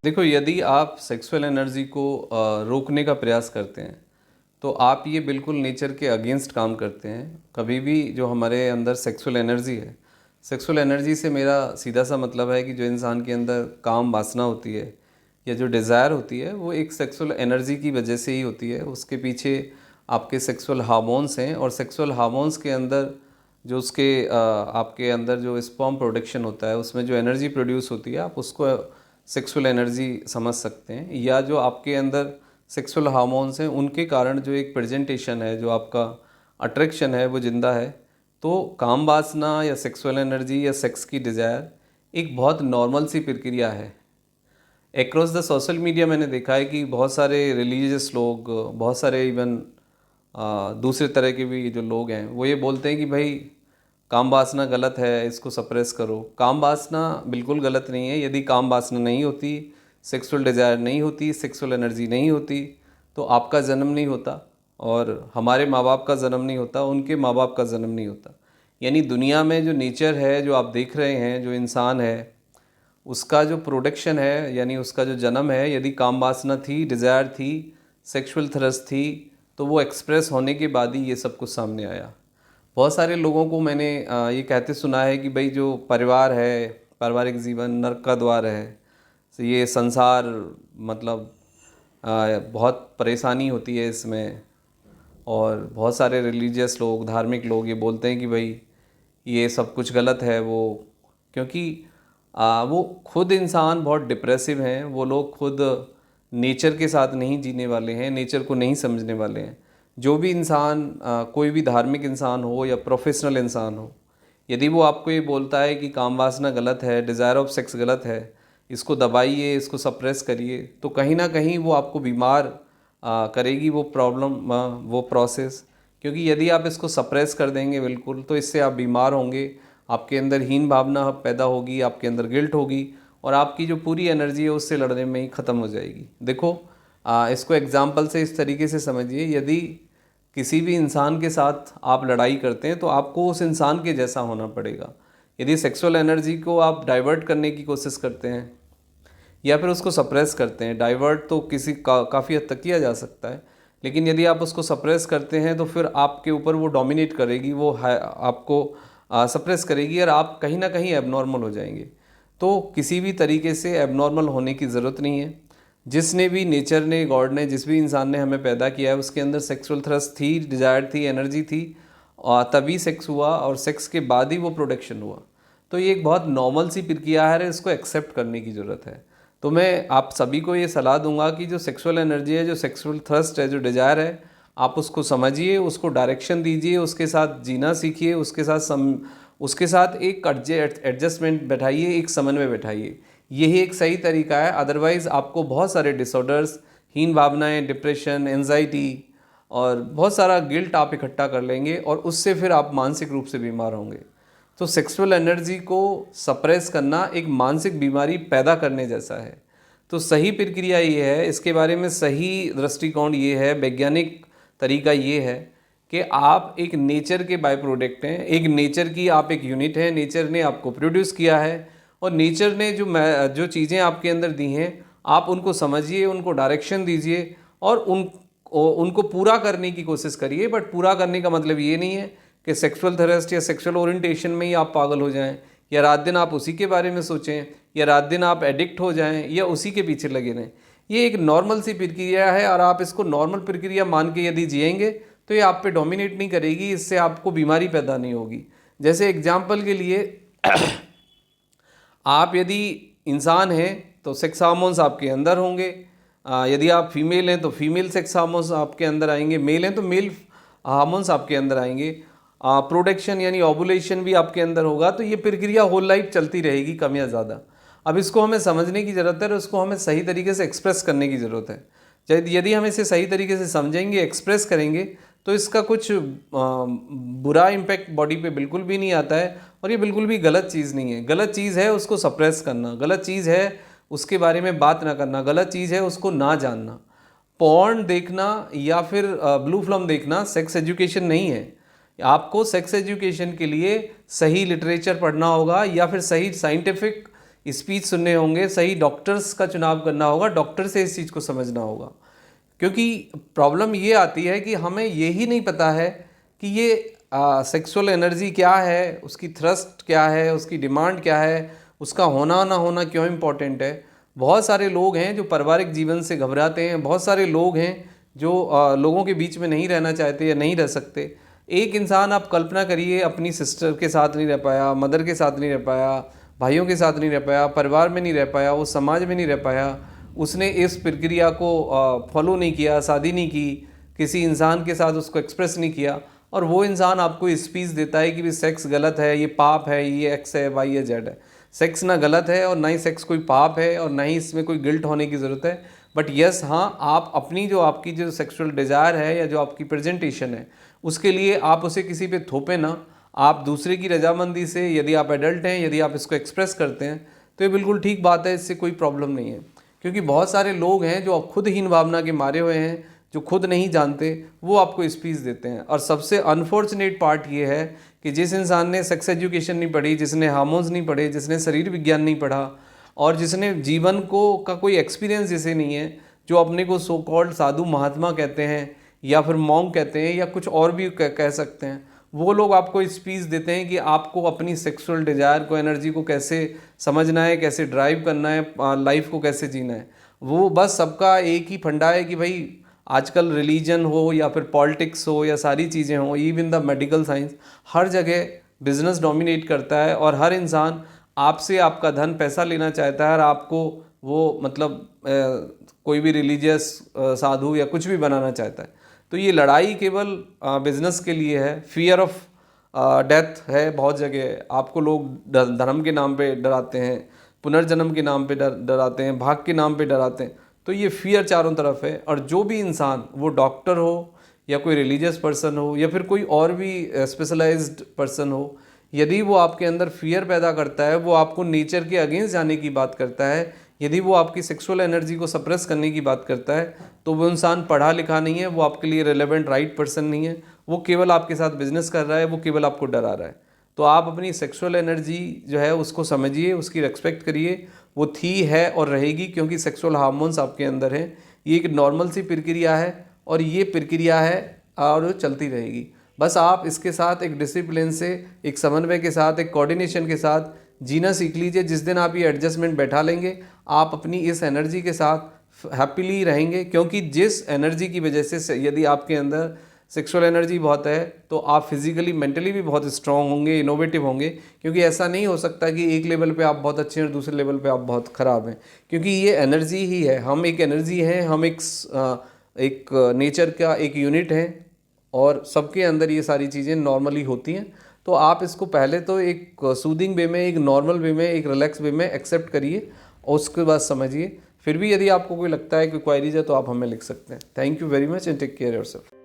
देखो, यदि आप सेक्सुअल एनर्जी को रोकने का प्रयास करते हैं तो आप ये बिल्कुल नेचर के अगेंस्ट काम करते हैं। कभी भी जो हमारे अंदर सेक्सुअल एनर्जी है, सेक्सुअल एनर्जी से मेरा सीधा सा मतलब है कि जो इंसान के अंदर काम वासना होती है या जो डिज़ायर होती है वो एक सेक्सुअल एनर्जी की वजह से ही होती है। उसके पीछे आपके सेक्सुअल हार्मोन्स हैं और सेक्सुअल हार्मोन्स के अंदर जो उसके आपके अंदर जो स्पर्म प्रोडक्शन होता है उसमें जो एनर्जी प्रोड्यूस होती है आप उसको सेक्सुअल एनर्जी समझ सकते हैं। या जो आपके अंदर सेक्सुअल हार्मोन्स हैं उनके कारण जो एक प्रेजेंटेशन है, जो आपका अट्रैक्शन है वो ज़िंदा है। तो काम वासना या सेक्सुअल एनर्जी या सेक्स की डिज़ायर एक बहुत नॉर्मल सी प्रक्रिया है। एक्रॉस द सोशल मीडिया मैंने देखा है कि बहुत सारे रिलीजियस लोग, बहुत सारे इवन दूसरे तरह के भी जो लोग हैं वो ये बोलते हैं कि भाई काम वासना गलत है, इसको सप्रेस करो। काम वासना बिल्कुल गलत नहीं है। यदि काम वासना नहीं होती, सेक्सुअल डिज़ायर नहीं होती, सेक्सुअल एनर्जी नहीं होती तो आपका जन्म नहीं होता और हमारे माँ बाप का जन्म नहीं होता, उनके माँ बाप का जन्म नहीं होता। यानी दुनिया में जो नेचर है, जो आप देख रहे हैं, जो इंसान है, उसका जो प्रोडक्शन है यानी उसका जो जन्म है, यदि काम वासना थी, डिज़ायर थी, सेक्सुअल थ्रस्ट थी, तो वो एक्सप्रेस होने के बाद ही ये सब कुछ सामने आया। बहुत सारे लोगों को मैंने ये कहते सुना है कि भाई जो परिवार है, पारिवारिक जीवन नर्क का द्वार है। तो ये संसार मतलब बहुत परेशानी होती है इसमें। और बहुत सारे रिलीजियस लोग, धार्मिक लोग ये बोलते हैं कि भाई ये सब कुछ गलत है। वो क्योंकि वो खुद इंसान बहुत डिप्रेसिव हैं, वो लोग खुद नेचर के साथ नहीं जीने वाले हैं, नेचर को नहीं समझने वाले हैं। जो भी इंसान कोई भी धार्मिक इंसान हो या प्रोफेशनल इंसान हो, यदि वो आपको ये बोलता है कि काम वासना गलत है, डिज़ायर ऑफ सेक्स गलत है, इसको दबाइए, इसको सप्रेस करिए, तो कहीं ना कहीं वो आपको बीमार करेगी वो प्रॉब्लम, वो प्रोसेस। क्योंकि यदि आप इसको सप्रेस कर देंगे बिल्कुल तो इससे आप बीमार होंगे, आपके अंदर हीन भावना पैदा होगी, आपके अंदर गिल्ट होगी और आपकी जो पूरी एनर्जी है उससे लड़ने में ही ख़त्म हो जाएगी। देखो, इसको एग्जाम्पल से इस तरीके से समझिए, यदि किसी भी इंसान के साथ आप लड़ाई करते हैं तो आपको उस इंसान के जैसा होना पड़ेगा। यदि सेक्सुअल एनर्जी को आप डाइवर्ट करने की कोशिश करते हैं या फिर उसको सप्रेस करते हैं, डाइवर्ट तो काफ़ी हद तक किया जा सकता है, लेकिन यदि आप उसको सप्रेस करते हैं तो फिर आपके ऊपर वो डोमिनेट करेगी, वो है आपको सप्रेस करेगी और आप कहीं ना कहीं एबनॉर्मल हो जाएंगे। तो किसी भी तरीके से एबनॉर्मल होने की ज़रूरत नहीं है। जिसने भी नेचर ने, गॉड ने, जिस भी इंसान ने हमें पैदा किया है उसके अंदर सेक्सुअल थ्रस्ट थी, डिज़ायर थी, एनर्जी थी और तभी सेक्स हुआ और सेक्स के बाद ही वो प्रोडक्शन हुआ। तो ये एक बहुत नॉर्मल सी प्रक्रिया है, इसको एक्सेप्ट करने की ज़रूरत है। तो मैं आप सभी को ये सलाह दूंगा कि जो सेक्सुअल एनर्जी है, जो सेक्सुअल थ्रस्ट है, जो डिज़ायर है, आप उसको समझिए, उसको डायरेक्शन दीजिए, उसके साथ जीना सीखिए, उसके साथ एक एडजस्टमेंट बैठाइए, एक समन्वय बैठाइए। यही एक सही तरीका है। अदरवाइज़ आपको बहुत सारे डिसऑर्डर्स, हीन भावनाएं, डिप्रेशन, एंजाइटी और बहुत सारा गिल्ट आप इकट्ठा कर लेंगे और उससे फिर आप मानसिक रूप से बीमार होंगे। तो सेक्सुअल एनर्जी को सप्रेस करना एक मानसिक बीमारी पैदा करने जैसा है। तो सही प्रक्रिया ये है, इसके बारे में सही दृष्टिकोण ये है, वैज्ञानिक तरीका ये है कि आप एक नेचर के बाय प्रोडक्ट हैं, एक नेचर की आप एक यूनिट हैं, नेचर ने आपको प्रोड्यूस किया है और नेचर ने जो चीज़ें आपके अंदर दी हैं आप उनको समझिए, उनको डायरेक्शन दीजिए और उनको पूरा करने की कोशिश करिए। बट पूरा करने का मतलब ये नहीं है कि सेक्सुअल थ्रस्ट या सेक्सुअल ओरिएंटेशन में ही आप पागल हो जाएं या रात दिन आप उसी के बारे में सोचें या रात दिन आप एडिक्ट हो जाएं या उसी के पीछे लगे रहें। ये एक नॉर्मल सी प्रक्रिया है और आप इसको नॉर्मल प्रक्रिया मान के यदि जिएंगे तो ये आप पे डोमिनेट नहीं करेगी, इससे आपको बीमारी पैदा नहीं होगी। जैसे एग्जाम्पल के लिए आप यदि इंसान हैं तो सेक्स हार्मोन्स आपके अंदर होंगे। यदि आप फीमेल हैं तो फीमेल सेक्स हार्मोन्स आपके अंदर आएंगे, मेल हैं तो मेल हार्मोन्स आपके अंदर आएंगे। प्रोडक्शन यानी ओवुलेशन भी आपके अंदर होगा। तो ये प्रक्रिया होल लाइफ चलती रहेगी, कम या ज़्यादा। अब इसको हमें समझने की ज़रूरत है और उसको हमें सही तरीके से एक्सप्रेस करने की ज़रूरत है। यदि हम इसे सही तरीके से समझेंगे, एक्सप्रेस करेंगे तो इसका कुछ बुरा इम्पैक्ट बॉडी पे बिल्कुल भी नहीं आता है और ये बिल्कुल भी गलत चीज़ नहीं है। गलत चीज़ है उसको सप्रेस करना, गलत चीज़ है उसके बारे में बात ना करना, गलत चीज़ है उसको ना जानना। पॉर्न देखना या फिर ब्लू फिल्म देखना सेक्स एजुकेशन नहीं है। आपको सेक्स एजुकेशन के लिए सही लिटरेचर पढ़ना होगा या फिर सही साइंटिफिक स्पीच सुनने होंगे, सही डॉक्टर्स का चुनाव करना होगा, डॉक्टर से इस चीज़ को समझना होगा। क्योंकि प्रॉब्लम ये आती है कि हमें यही नहीं पता है कि ये सेक्सुअल एनर्जी क्या है, उसकी थ्रस्ट क्या है, उसकी डिमांड क्या है, उसका होना ना होना क्यों इम्पोर्टेंट है। बहुत सारे लोग हैं जो पारिवारिक जीवन से घबराते हैं, बहुत सारे लोग हैं जो लोगों के बीच में नहीं रहना चाहते या नहीं रह सकते। एक इंसान, आप कल्पना करिए, अपनी सिस्टर के साथ नहीं रह पाया, मदर के साथ नहीं रह पाया, भाइयों के साथ नहीं रह पाया, परिवार में नहीं रह पाया, वो समाज में नहीं रह पाया, उसने इस प्रक्रिया को फॉलो नहीं किया, शादी नहीं की, किसी इंसान के साथ उसको एक्सप्रेस नहीं किया, और वो इंसान आपको स्पीच देता है कि भी सेक्स गलत है, ये पाप है, ये एक्स है, वाई है, जेड है। सेक्स ना गलत है और ना ही सेक्स कोई पाप है और ना ही इसमें कोई गिल्ट होने की ज़रूरत है। बट यस, हाँ, आप अपनी जो आपकी जो सेक्सुअल डिज़ायर है या जो आपकी प्रेजेंटेशन है, उसके लिए आप उसे किसी पे थोपे ना। आप दूसरे की रजामंदी से, यदि आप एडल्ट हैं, यदि आप इसको एक्सप्रेस करते हैं, तो ये बिल्कुल ठीक बात है, इससे कोई प्रॉब्लम नहीं है। क्योंकि बहुत सारे लोग हैं जो खुद हीन भावना के मारे हुए हैं, जो खुद नहीं जानते, वो आपको स्पीच देते हैं। और सबसे अनफॉर्चुनेट पार्ट ये है कि जिस इंसान ने सेक्स एजुकेशन नहीं पढ़ी, जिसने हार्मोन्स नहीं पढ़े, जिसने शरीर विज्ञान नहीं पढ़ा, और जिसने जीवन को का कोई एक्सपीरियंस जिसे नहीं है, जो अपने को सो कॉल्ड साधु महात्मा कहते हैं या फिर मॉन्क कहते हैं या कुछ और भी कह सकते हैं, वो लोग आपको स्पीच देते हैं कि आपको अपनी सेक्सुअल डिज़ायर को, एनर्जी को कैसे समझना है, कैसे ड्राइव करना है, लाइफ को कैसे जीना है। वो बस सबका एक ही फंडा है कि भाई आजकल रिलीजन हो या फिर पॉलिटिक्स हो या सारी चीज़ें हो, इवन द मेडिकल साइंस, हर जगह बिजनेस डोमिनेट करता है और हर इंसान आपसे आपका धन पैसा लेना चाहता है और आपको वो मतलब कोई भी रिलीजियस साधु या कुछ भी बनाना चाहता है। तो ये लड़ाई केवल बिजनेस के लिए है। फियर ऑफ डेथ है बहुत जगह, आपको लोग धर्म के नाम पे डराते हैं, पुनर्जन्म के नाम पे डराते हैं, भाग के नाम पे डराते हैं। तो ये फियर चारों तरफ है। और जो भी इंसान, वो डॉक्टर हो या कोई रिलीजियस पर्सन हो या फिर कोई और भी स्पेशलाइज्ड पर्सन हो, यदि वो आपके अंदर फियर पैदा करता है, वो आपको नेचर के अगेंस्ट जाने की बात करता है, यदि वो आपकी सेक्सुअल एनर्जी को सप्रेस करने की बात करता है, तो वो इंसान पढ़ा लिखा नहीं है, वो आपके लिए रेलेवेंट राइट पर्सन नहीं है। वो केवल आपके साथ बिजनेस कर रहा है, वो केवल आपको डरा रहा है। तो आप अपनी सेक्सुअल एनर्जी जो है उसको समझिए, उसकी रेस्पेक्ट करिए। वो थी, है और रहेगी, क्योंकि सेक्सुअल हार्मोन्स आपके अंदर हैं। ये एक नॉर्मल सी प्रक्रिया है और ये प्रक्रिया है और चलती रहेगी। बस आप इसके साथ एक डिसिप्लिन से, एक समन्वय के साथ, एक कोऑर्डिनेशन के साथ जीना सीख लीजिए। जिस दिन आप ये एडजस्टमेंट बैठा लेंगे, आप अपनी इस एनर्जी के साथ हैप्पीली रहेंगे। क्योंकि जिस एनर्जी की वजह से, यदि आपके अंदर सेक्सुअल एनर्जी बहुत है, तो आप फिजिकली, मेंटली भी बहुत स्ट्रांग होंगे, इनोवेटिव होंगे। क्योंकि ऐसा नहीं हो सकता कि एक लेवल पे आप बहुत अच्छे हैं और दूसरे लेवल पे आप बहुत ख़राब हैं, क्योंकि ये एनर्जी ही है। हम एक एनर्जी हैं, हम एक नेचर का एक यूनिट हैं और सबके अंदर ये सारी चीज़ें नॉर्मली होती हैं। तो आप इसको पहले तो एक सूदिंग वे में, एक नॉर्मल वे में, एक रिलैक्स वे में एक्सेप्ट करिए और उसके बाद समझिए। फिर भी यदि आपको कोई लगता है कि क्वायरीज है, तो आप हमें लिख सकते हैं। Thank you very much and take care yourself.